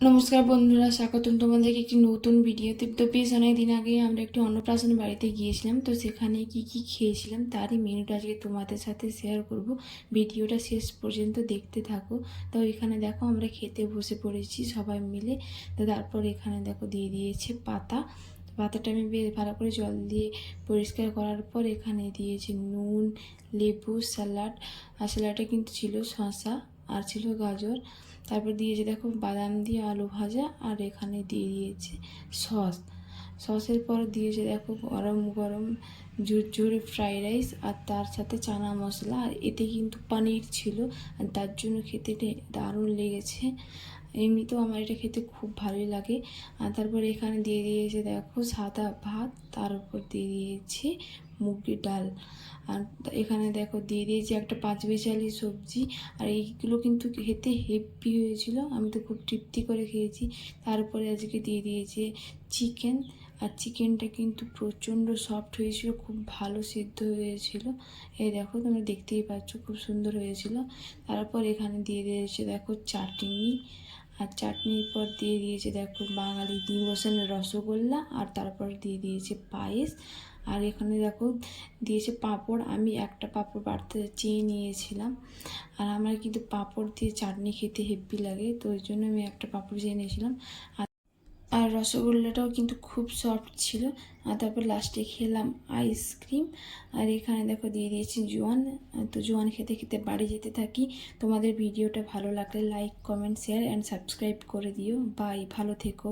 নমস্কার বন্ধুরা, স্বাগতম তোমাদেরকে একটি নতুন ভিডিওতে। তো বেশ অনেকদিন আগে আমরা একটি অন্নপ্রাশন বাড়িতে গিয়েছিলাম, তো সেখানে কি কি খেয়েছিলাম তারই মেনুটা আজকে তোমাদের সাথে শেয়ার করব। ভিডিওটা শেষ পর্যন্ত দেখতে থাকো। তো এখানে দেখো আমরা খেতে বসে পড়েছি সবাই মিলে। তো তারপর এখানে দেখো দিয়ে দিয়েছে পাতাটা আমি বেশ ভালো করে জল দিয়ে পরিষ্কার করার পর এখানে দিয়েছে নুন, লেবু, স্যালাড। আর স্যালাডে কিন্তু ছিল শসা আর ছিল গাজর। তারপর দিয়েছে দেখো বাদাম দিয়ে আলু ভাজা, আর এখানে দিয়ে দিয়েছে সসের পর দিয়েছে দেখো গরম গরম ঝুরঝুরে ফ্রাইড রাইস, আর তার সাথে চানা মশলা। আর এতে কিন্তু পনির ছিল, আর তার জন্য খেতে দারুণ লেগেছে। এমনিতেও আমার এটা খেতে খুব ভালোই লাগে। আর তারপর এখানে দিয়ে দিয়েছে দেখো সাদা ভাত, তার উপর দিয়ে দিয়েছি মুগের ডাল। আর এখানে দেখো দিয়ে দিয়েছি একটা পাঁচমিশালি সবজি। আর এইগুলো কিন্তু খেতে হেভি হয়েছিল, আমি তো খুব তৃপ্তি করে খেয়েছি। তারপরে আজকে দিয়ে দিয়েছে চিকেন। আর চিকেনটা কিন্তু প্রচণ্ড সফট হয়েছিল, খুব ভালো সিদ্ধ হয়েছিল। এই দেখো তোমরা দেখতেই পাচ্ছ, খুব সুন্দর হয়েছিল। তারপর এখানে দিয়ে দিয়েছে দেখো চাটনি। আর চাটনির পর দিয়ে দিয়েছে দেখো বাঙালি ডিভোশনের রসগোল্লা। আর তারপর দিয়ে দিয়েছে পায়েস। আর এখানে দেখো দিয়েছে পাঁপড়। আমি একটা পাঁপড় বাড়তে চেয়ে নিয়েছিলাম, আর আমার কিন্তু পাঁপড় দিয়ে চাটনি খেতে হেব্বি লাগে, তো ওই জন্য আমি একটা পাঁপড় চেয়ে নিয়েছিলাম। আর রসগোল্লাটাও কিন্তু খুব সফট ছিল। আর তারপর লাস্টে খেলাম আইসক্রিম। আর এখানে দেখো দিয়ে দিয়েছি জোয়ান। তো জোয়ান খেতে খেতে বাড়ি যেতে থাকি। তোমাদের ভিডিওটা ভালো লাগলে like, comment, share and subscribe করে দিও। বাই, ভালো থেকো।